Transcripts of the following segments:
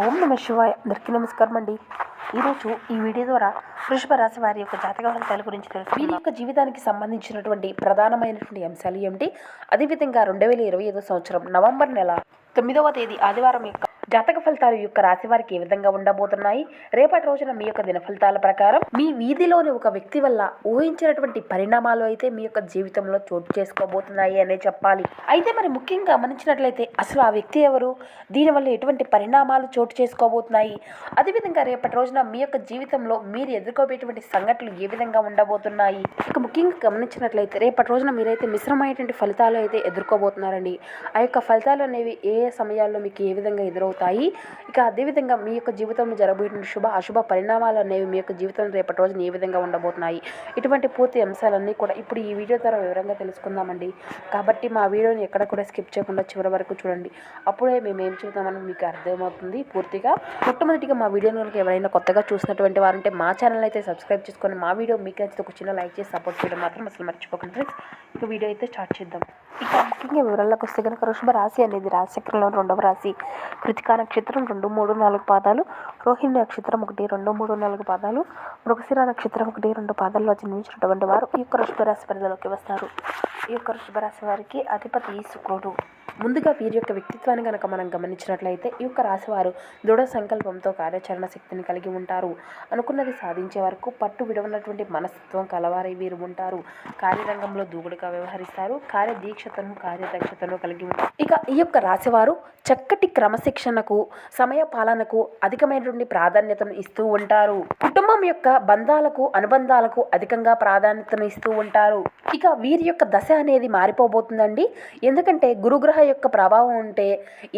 ఓం నమ శివాయ. అందరికీ నమస్కారం అండి. ఈరోజు ఈ వీడియో ద్వారా వృషభ రాశి వారి యొక్క జాతక ఫలితాల గురించి తెలుసు. వీరి యొక్క జీవితానికి సంబంధించినటువంటి ప్రధానమైనటువంటి అంశాలు ఏమిటి, అదేవిధంగా 2025 సంవత్సరం నవంబర్ నెల 9వ తేదీ ఆదివారం యొక్క జాతక ఫలితాలు యొక్క రాశి వారికి ఏ విధంగా ఉండబోతున్నాయి, రేపటి రోజున మీ యొక్క దిన ఫలితాల ప్రకారం మీ వీధిలోని ఒక వ్యక్తి వల్ల ఊహించినటువంటి పరిణామాలు అయితే మీ యొక్క జీవితంలో చోటు చేసుకోబోతున్నాయి అనే చెప్పాలి. అయితే మరి ముఖ్యంగా గమనించినట్లయితే అసలు ఆ వ్యక్తి ఎవరు, దీనివల్ల ఎటువంటి పరిణామాలు చోటు చేసుకోబోతున్నాయి, అదేవిధంగా రేపటి రోజున మీ యొక్క జీవితంలో మీరు ఎదుర్కోబోయేటువంటి సంఘటనలు ఏ విధంగా ఉండబోతున్నాయి. ఇక ముఖ్యంగా గమనించినట్లయితే రేపటి రోజున మీరైతే మిశ్రమైనటువంటి ఫలితాలు అయితే ఎదుర్కోబోతున్నారండి. ఆ యొక్క ఫలితాలు అనేవి ఏ సమయాల్లో మీకు ఏ విధంగా ఎదురవుతాయి, ఇక అదేవిధంగా మీ యొక్క జీవితంలో జరగబోయే శుభ అశుభ పరిణామాలు అనేవి మీ యొక్క జీవితంలో రేపటి రోజున ఏ విధంగా ఉండబోతున్నాయి, ఇటువంటి పూర్తి అంశాలన్నీ కూడా ఇప్పుడు ఈ వీడియో ద్వారా వివరంగా తెలుసుకుందామండి. కాబట్టి మా వీడియోని ఎక్కడ కూడా స్కిప్ చేయకుండా చివరి వరకు చూడండి. అప్పుడే మేము ఏం చూద్దామని మీకు అర్థమవుతుంది పూర్తిగా. మొట్టమొదటిగా మా వీడియోని ఎవరైనా కొత్తగా చూసినటువంటి వారంటే మా ఛానల్ అయితే సబ్స్క్రైబ్ చేసుకొని మా వీడియో మీకు నచ్చితే ఒక చిన్న లైక్ చేసి సపోర్ట్ చేయడం మాత్రం అసలు మర్చిపోకండి ఫ్రెండ్స్. ఇక వీడియో అయితే స్టార్ట్ చేద్దాం. ఇక ముఖ్యంగా వివరాల్లోకి వస్తే కనుక వృషభ రాశి అనేది రాశిచక్రంలో 2వ రాశి. కృతికా నక్షత్రం 2, 3, 4 పాదాలు, రోహిణి నక్షత్రం 1, 2, 3, 4 పాదాలు, మృగశిర నక్షత్రం 1, 2 పాదాల్లో జన్మించినటువంటి వారు ఈ యొక్క వృషభ రాశి పరిధిలోకి వస్తారు. ఈ యొక్క వృషభ రాశి వారికి అధిపతి శుక్రుడు. ముందుగా వీరి యొక్క వ్యక్తిత్వాన్ని కనుక మనం గమనించినట్లయితే ఈ యొక్క రాశివారు దృఢ సంకల్పంతో కార్యాచరణ శక్తిని కలిగి ఉంటారు. అనుకున్నది సాధించే వరకు పట్టు విడవనటువంటి మనస్తత్వం కలవారై వీరు ఉంటారు. కార్యరంగంలో దూకుడుగా వ్యవహరిస్తారు. కార్యదీక్షతను కార్యదక్షతను కలిగి ఉంటారు. ఇక ఈ యొక్క రాశివారు చక్కటి క్రమశిక్షణకు సమయ పాలనకు అధికమైనటువంటి ప్రాధాన్యతను ఇస్తూ ఉంటారు. కుటుంబం యొక్క బంధాలకు అనుబంధాలకు అధికంగా ప్రాధాన్యతను ఇస్తూ ఉంటారు. ఇక వీరి యొక్క దశ అనేది మారిపోబోతుందండి. ఎందుకంటే గురుగ్రహ యొక్క ప్రభావం ఉంటే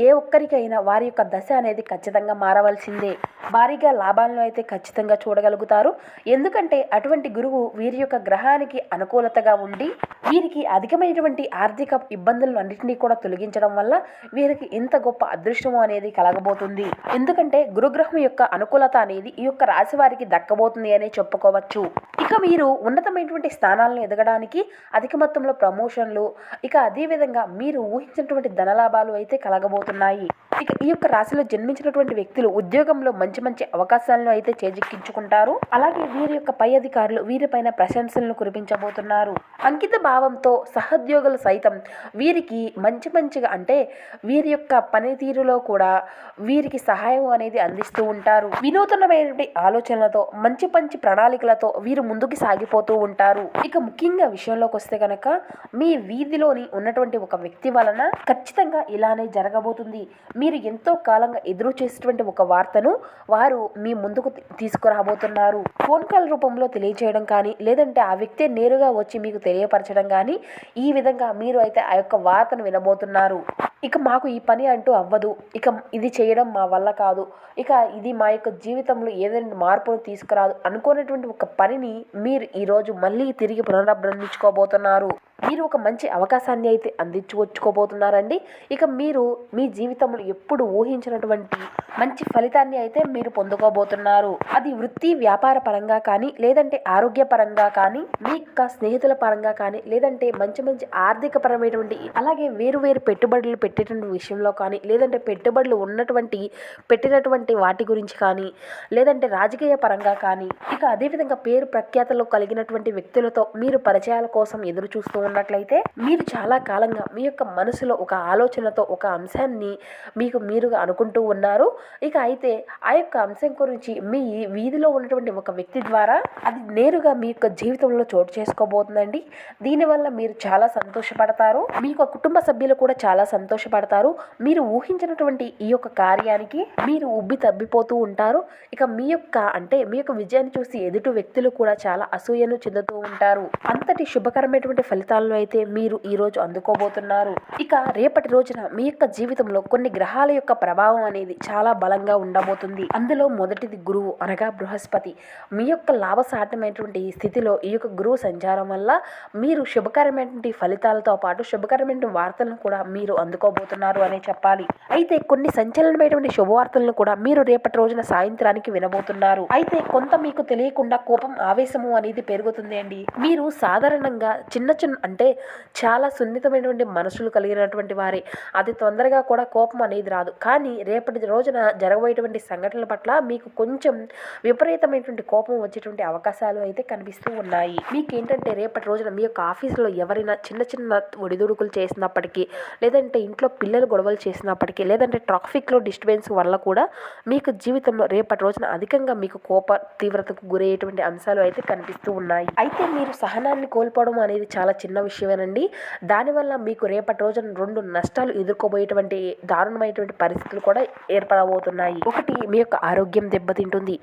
ఏ ఒక్కరికైనా వారి యొక్క దశ అనేది ఖచ్చితంగా మారవలసిందే. భారీగా లాభాలను అయితే ఖచ్చితంగా చూడగలుగుతారు. ఎందుకంటే అటువంటి గురువు వీరి యొక్క గ్రహానికి అనుకూలతగా ఉండి వీరికి అధికమైనటువంటి ఆర్థిక ఇబ్బందులను అన్నింటినీ కూడా తొలగించడం వల్ల వీరికి ఇంత గొప్ప అదృష్టము అనేది కలగబోతుంది. ఎందుకంటే గురుగ్రహం యొక్క అనుకూలత అనేది ఈ యొక్క రాశి వారికి దక్కబోతుంది అనే చెప్పుకోవచ్చు. ఇక మీరు ఉన్నతమైనటువంటి స్థానాలను ఎదగడానికి అధిక మొత్తంలో ప్రమోషన్లు, ఇక అదేవిధంగా మీరు ఊహించినటువంటి ధనలాభాలు అయితే కలగబోతున్నాయి. ఇక ఈ యొక్క రాశిలో జన్మించినటువంటి వ్యక్తులు ఉద్యోగంలో మంచి మంచి అవకాశాలను అయితే చేజిక్కించుకుంటారు. అలాగే వీరి యొక్క పై అధికారులు వీరిపైన ప్రశంసలను కురిపించబోతున్నారు. అంకిత భావంతో సహోద్యోగులు సైతం వీరికి మంచిగా అంటే వీరి యొక్క పనితీరులో కూడా వీరికి సహాయం అనేది అందిస్తూ ఉంటారు. వినూతనమైనటువంటి ఆలోచనలతో మంచి ప్రణాళికలతో వీరు ముందుకు సాగిపోతూ ఉంటారు. ఇక ముఖ్యంగా విషయంలోకి వస్తే కనుక మీ వీధిలోని ఉన్నటువంటి ఒక వ్యక్తి వలన ఖచ్చితంగా ఇలానే జరగబోతుంది. మీరు ఎంతో కాలంగా ఎదురు చేసేటువంటి ఒక వార్తను వారు మీ ముందుకు తీసుకురాబోతున్నారు. ఫోన్ కాల్ రూపంలో తెలియజేయడం కానీ, లేదంటే ఆ వ్యక్తి నేరుగా వచ్చి మీకు తెలియపరచడం కానీ, ఈ విధంగా మీరు అయితే ఆ యొక్క వార్తను వినబోతున్నారు. ఇక మాకు ఈ పని అంటూ అవ్వదు, ఇక ఇది చేయడం మా వల్ల కాదు, ఇక ఇది మా యొక్క జీవితంలో ఏదైనా మార్పును తీసుకురాదు అనుకునేటువంటి ఒక పనిని మీరు ఈరోజు మళ్ళీ తిరిగి పునరాభినందించుకోబోతున్నారు. మీరు ఒక మంచి అవకాశాన్ని అయితే అందించుకోబోతున్నారండి. ఇక మీరు మీ జీవితంలో ఎప్పుడు ఊహించినటువంటి మంచి ఫలితాన్ని అయితే మీరు పొందుకోబోతున్నారు. అది వృత్తి వ్యాపార పరంగా కానీ, లేదంటే ఆరోగ్య పరంగా కానీ, మీ యొక్క స్నేహితుల పరంగా కానీ, లేదంటే మంచి ఆర్థిక పరమైనటువంటి అలాగే వేరు పెట్టుబడులు పెట్టేటువంటి విషయంలో కానీ, లేదంటే పెట్టుబడులు పెట్టినటువంటి వాటి గురించి కానీ, లేదంటే రాజకీయ పరంగా కానీ, ఇక అదేవిధంగా పేరు ప్రఖ్యాతలు కలిగినటువంటి వ్యక్తులతో మీరు పరిచయాల కోసం ఎదురు చూస్తూ ఉన్నట్లయితే మీరు చాలా కాలంగా మీ యొక్క మనసులో ఒక ఆలోచనతో ఒక అంశాన్ని మీరుగా అనుకుంటూ ఉన్నారు. ఇక అయితే ఆ యొక్క అంశం గురించి మీ వీధిలో ఉన్నటువంటి ఒక వ్యక్తి ద్వారా అది నేరుగా మీ యొక్క జీవితంలో చోటు చేసుకోబోతుందండి. దీనివల్ల మీరు చాలా సంతోషపడతారు. మీ యొక్క కుటుంబ సభ్యులు కూడా చాలా సంతోషపడతారు. మీరు ఊహించినటువంటి ఈ యొక్క కార్యానికి మీరు ఉబ్బి తబ్బిపోతూ ఉంటారు. ఇక మీ యొక్క విజయాన్ని చూసి ఎదుటి వ్యక్తులు కూడా చాలా అసూయను చెందుతూ ఉంటారు. అంతటి శుభకరమైనటువంటి ఫలితాలను అయితే మీరు ఈ రోజు అందుకోబోతున్నారు. ఇక రేపటి రోజున మీ యొక్క జీవితంలో కొన్ని గ్రహాల యొక్క ప్రభావం అనేది చాలా బలంగా ఉండబోతుంది. అందులో మొదటిది గురువు అనగా బృహస్పతి. మీ యొక్క లాభసాటమైనటువంటి స్థితిలో ఈ యొక్క గురువు సంచారం వల్ల మీరు శుభకరమైనటువంటి ఫలితాలతో పాటు శుభకరమైన వార్తలను కూడా మీరు అందుకోబోతున్నారు అనే చెప్పాలి. అయితే కొన్ని సంచలనమైనటువంటి శుభవార్తలను కూడా మీరు రేపటి రోజున సాయంత్రానికి వినబోతున్నారు. అయితే కొంత మీకు తెలియకుండా కోపం ఆవేశము అనేది పెరుగుతుంది అండి. మీరు సాధారణంగా చిన్న అంటే చాలా సున్నితమైనటువంటి మనసులు కలిగినటువంటి ఉండేటువంటి వారే. అది తొందరగా కూడా కోపం అనేది రాదు. కానీ రేపటి రోజున జరగబోయేటువంటి సంఘటనల పట్ల మీకు కొంచెం విపరీతమైనటువంటి కోపం వచ్చేటువంటి అవకాశాలు అయితే కనిపిస్తూ ఉన్నాయి. మీకేంటంటే రేపటి రోజున మీ యొక్క ఆఫీసులో ఎవరైనా చిన్న చిన్న ఒడిదుడుకులు చేసినప్పటికీ, లేదంటే ఇంట్లో పిల్లలు గొడవలు చేసినప్పటికీ, లేదంటే ట్రాఫిక్లో డిస్టర్బెన్స్ వల్ల కూడా మీకు జీవితంలో రేపటి రోజున అధికంగా మీకు కోప తీవ్రతకు గురయ్యేటువంటి అంశాలు అయితే కనిపిస్తూ ఉన్నాయి. అయితే మీరు సహనాన్ని కోల్పోవడం అనేది చాలా చిన్న విషయమేనండి. దానివల్ల మీకు రేపటి రోజున 2 నష్టాలు ఎదుర్కోబోయేటువంటి దారుణమైనటువంటి పరిస్థితులు కూడా ఏర్పడబోతున్నాయి. ఒకటి, మీ యొక్క ఆరోగ్యం దెబ్బతింటుంది.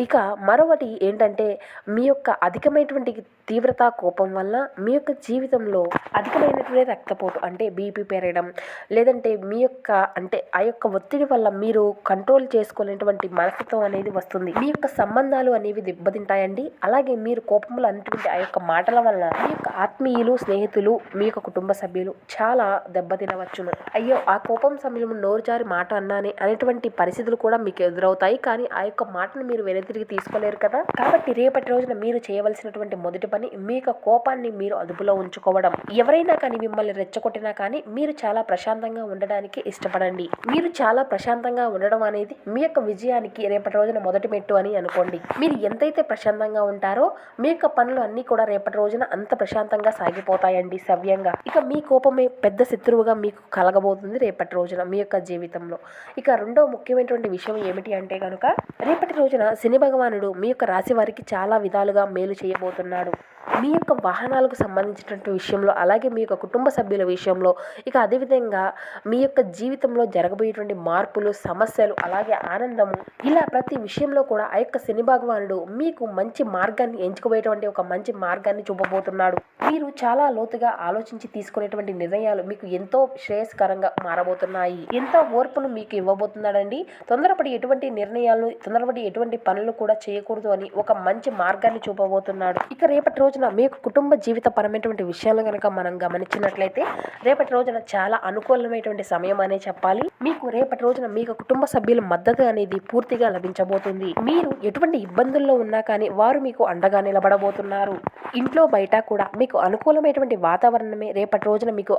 ఇక మరొకటి ఏంటంటే మీ యొక్క అధికమైనటువంటి తీవ్రత కోపం వల్ల మీ యొక్క జీవితంలో అధికమైనటువంటి రక్తపోటు అంటే బీపీ పెరగడం, లేదంటే మీ యొక్క అంటే ఆ యొక్క ఒత్తిడి వల్ల మీరు కంట్రోల్ చేసుకోలేనటువంటి మనస్తత్వం అనేది వస్తుంది. మీ యొక్క సంబంధాలు అనేవి దెబ్బతింటాయండి. అలాగే మీరు కోపంలో అనేటువంటి ఆ యొక్క మాటల వల్ల మీ యొక్క ఆత్మీయులు, స్నేహితులు, మీ యొక్క కుటుంబ సభ్యులు చాలా దెబ్బతినవచ్చును. అయ్యో, ఆ కోపం సమయంలో నోరు జారి మాట అన్నానే అనేటువంటి పరిస్థితులు కూడా మీకు ఎదురవుతాయి. కానీ ఆ యొక్క మాటను మీరు వెనుతిరిగి తీసుకోలేరు కదా. కాబట్టి రేపటి రోజున మీరు చేయవలసినటువంటి మొదటి పని మీ యొక్క కోపాన్ని మీరు అదుపులో ఉంచుకోవడం. ఎవరైనా కానీ మిమ్మల్ని రెచ్చగొట్టినా కానీ మీరు చాలా ప్రశాంతంగా ఉండడానికి ఇష్టపడండి. మీరు చాలా ప్రశాంతంగా ఉండడం అనేది మీ యొక్క విజయానికి రేపటి రోజున మొదటి మెట్టు అని అనుకోండి. మీరు ఎంతైతే ప్రశాంతంగా ఉంటారో మీ యొక్క పనులు అన్నీ కూడా రేపటి రోజున అంత ప్రశాంతంగా సాగిపోతాయండి, సవ్యంగా. ఇక మీ కోపమే పెద్ద శత్రువుగా మీకు కలగబోతుంది రేపటి రోజున మీ యొక్క జీవితంలో. ఇక రెండో ముఖ్యమైనటువంటి విషయం ఏమిటి అంటే కనుక, రేపటి రోజున శని భగవానుడు మీ యొక్క రాశి వారికి చాలా విధాలుగా మేలు చేయబోతున్నాడు. మీ యొక్క వాహనాలకు సంబంధించినటువంటి విషయంలో, అలాగే మీ యొక్క కుటుంబ సభ్యుల విషయంలో, ఇక అదేవిధంగా మీ యొక్క జీవితంలో జరగబోయేటువంటి మార్పులు, సమస్యలు, అలాగే ఆనందము, ఇలా ప్రతి విషయంలో కూడా ఆ యొక్క శని భగవానుడు మీకు మంచి మార్గాన్ని ఎంచుకోబోయేటువంటి ఒక మంచి మార్గాన్ని చూపబోతున్నాడు. మీరు చాలా లోతుగా ఆలోచించి తీసుకునేటువంటి నిర్ణయాలు మీకు ఎంతో శ్రేయస్కరంగా మారబోతున్నాయి. ఎంతో ఓర్పును మీకు ఇవ్వబోతున్నాడండి. తొందరపడి ఎటువంటి నిర్ణయాలను, తొందరపడి ఎటువంటి పనులు కూడా చేయకూడదు అని ఒక మంచి మార్గాన్ని చూపబోతున్నాడు. ఇక రేపటి రోజున మీ యొక్క కుటుంబ జీవిత పరమైనటువంటి విషయాలను కనుక మనం గమనించినట్లయితే రేపటి రోజున చాలా అనుకూలమైనటువంటి సమయం అనే చెప్పాలి. మీకు రేపటి రోజున మీ యొక్క కుటుంబ సభ్యుల మద్దతు అనేది పూర్తిగా లభించబోతుంది. మీరు ఎటువంటి ఇబ్బందుల్లో ఉన్నా కానీ వారు మీకు అండగా నిలబడబోతున్నారు. ఇంట్లో బయట కూడా మీకు అనుకూలమైనటువంటి వాతావరణమే రేపటి రోజున మీకు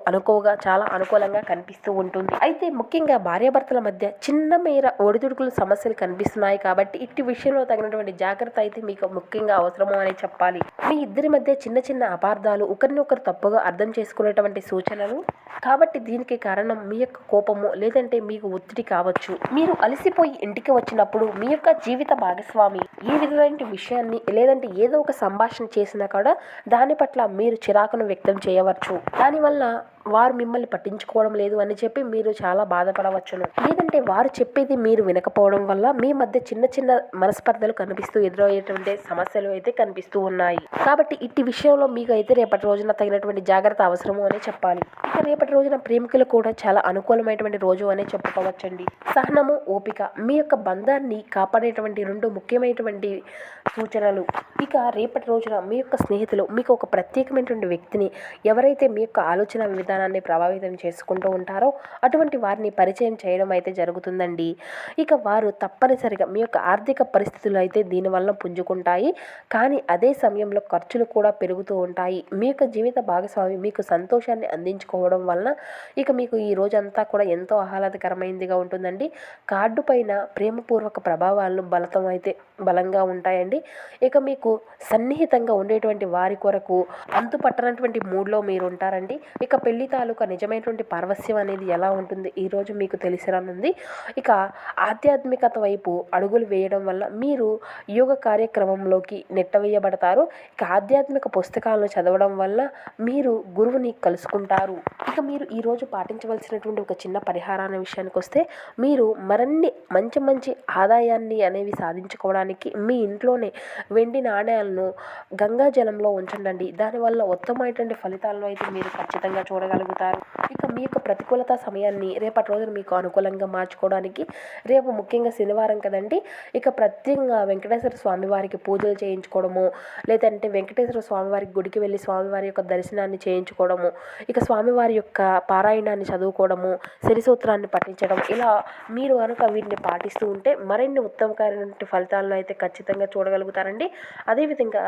చాలా అనుకూలంగా కనిపిస్తూ ఉంటుంది. అయితే ముఖ్యంగా భార్యాభర్తల మధ్య చిన్న మేర ఒడిదుడుకుల సమస్యలు కనిపిస్తున్నాయి కాబట్టి ఇట్టి విషయంలో తగినటువంటి జాగ్రత్త అయితే మీకు ముఖ్యంగా అవసరము అని చెప్పాలి. మీ ఇద్దరి మధ్య చిన్న చిన్న అపార్థాలు, ఒకరినొకరు తప్పుగా అర్థం చేసుకునేటువంటి సూచనలు. కాబట్టి దీనికి కారణం మీ యొక్క కోపము, లేదంటే మీకు ఒత్తిడి కావచ్చు. మీరు అలసిపోయి ఇంటికి వచ్చినప్పుడు మీ యొక్క జీవిత భాగస్వామి ఏ విధమైన విషయాన్ని, లేదంటే ఏదో ఒక సంభాషణ చేసినా కూడా దాని పట్ల మీరు చిరాకును వ్యక్తం చేయవచ్చు. దానివల్ల వారు మిమ్మల్ని పట్టించుకోవడం లేదు అని చెప్పి మీరు చాలా బాధపడవచ్చును. లేదంటే వారు చెప్పేది మీరు వినకపోవడం వల్ల మీ మధ్య చిన్న చిన్న మనస్పర్ధలు కనిపిస్తూ ఎదురయ్యేటువంటి సమస్యలు అయితే కనిపిస్తూ ఉన్నాయి. కాబట్టి ఇట్టి విషయంలో మీకు అయితే రేపటి రోజున తగినటువంటి జాగ్రత్త అవసరము అనే చెప్పాలి. ఇక రేపటి రోజున ప్రేమికులు కూడా చాలా అనుకూలమైనటువంటి రోజు అనే చెప్పుకోవచ్చండి. సహనము, ఓపిక మీ యొక్క బంధాన్ని కాపాడేటువంటి 2 ముఖ్యమైనటువంటి సూచనలు. ఇక రేపటి రోజున మీ యొక్క స్నేహితులు మీకు ఒక ప్రత్యేకమైనటువంటి వ్యక్తిని, ఎవరైతే మీ యొక్క ఆలోచన విధానాన్ని ప్రభావితం చేసుకుంటూ ఉంటారో అటువంటి వారిని పరిచయం చేయడం అయితే జరుగుతుందండి. ఇక వారు తప్పనిసరిగా మీ యొక్క ఆర్థిక పరిస్థితులు అయితే దీనివల్ల పుంజుకుంటాయి. కానీ అదే సమయంలో ఖర్చులు కూడా పెరుగుతూ ఉంటాయి. మీ యొక్క జీవిత భాగస్వామి మీకు సంతోషాన్ని అందించుకోవడం వలన ఇక మీకు ఈ రోజంతా కూడా ఎంతో ఆహ్లాదకరమైనదిగా ఉంటుందండి. కార్డు పైన ప్రేమపూర్వక ప్రభావాలను బలంగా ఉంటాయండి. ఇక మీకు సన్నిహితంగా ఉండేటువంటి వారి కొరకు అంతుపట్టనటువంటి మూడ్లో మీరు ఉంటారండి. ఇక పెళ్లి తాలూకా నిజమైనటువంటి పారవస్యం అనేది ఎలా ఉంటుంది ఈరోజు మీకు తెలిసిరానుంది. ఇక ఆధ్యాత్మికత వైపు అడుగులు వేయడం వల్ల మీరు యోగ కార్యక్రమంలోకి నెట్టవేయబడతారు. ఇక ఆధ్యాత్మిక పుస్తకాలను చదవడం వల్ల మీరు గురువుని కలుసుకుంటారు. ఇక మీరు ఈరోజు పాటించవలసినటువంటి ఒక చిన్న పరిహారాన్ని విషయానికి వస్తే, మీరు మరిన్ని మంచి ఆదాయాన్ని అనేవి సాధించుకోవడానికి మీ ఇంట్లోనే వెండి నాణ్యాలను గంగా జలంలో ఉంచండి. దానివల్ల ఉత్తమమైనటువంటి ఫలితాలను అయితే మీరు ఖచ్చితంగా చూడగలుగుతారు. ఇక మీ యొక్క ప్రతికూలత సమయాన్ని రేపటి రోజున మీకు అనుకూలంగా మార్చుకోవడానికి, రేపు ముఖ్యంగా శనివారం కదండి, ఇక ప్రత్యేకంగా వెంకటేశ్వర స్వామి వారికి పూజలు చేయించుకోవడము, లేదంటే వెంకటేశ్వర స్వామివారికి గుడికి వెళ్ళి స్వామివారి యొక్క దర్శనాన్ని చేయించుకోవడము, ఇక స్వామివారి యొక్క పారాయణాన్ని చదువుకోవడము, శని సూత్రాన్ని పఠించడం, ఇలా మీరు కనుక వీటిని పాటిస్తూ ఉంటే మరిన్ని ఉత్తమకరమైన ఫలితాలను అయితే ఖచ్చితంగా చూడగలుగుతారు. పొందగలుగుతారండి. అదేవిధంగా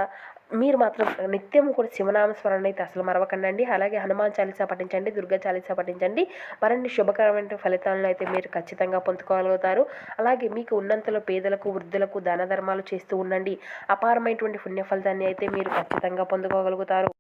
మీరు మాత్రం నిత్యం కూడా శివనామ స్మరణ అయితే అసలు మరవకండి. అలాగే హనుమాన్ చాలీసా పఠించండి, దుర్గా చాలీసా పఠించండి. మరిన్ని శుభకరమైన ఫలితాలను అయితే మీరు ఖచ్చితంగా పొందుకోగలుగుతారు. అలాగే మీకు ఉన్నంతలో పేదలకు, వృద్ధులకు దాన ధర్మాలు చేస్తూ ఉండండి. అపారమైనటువంటి పుణ్య ఫలితాన్ని అయితే మీరు ఖచ్చితంగా పొందుకోగలుగుతారు.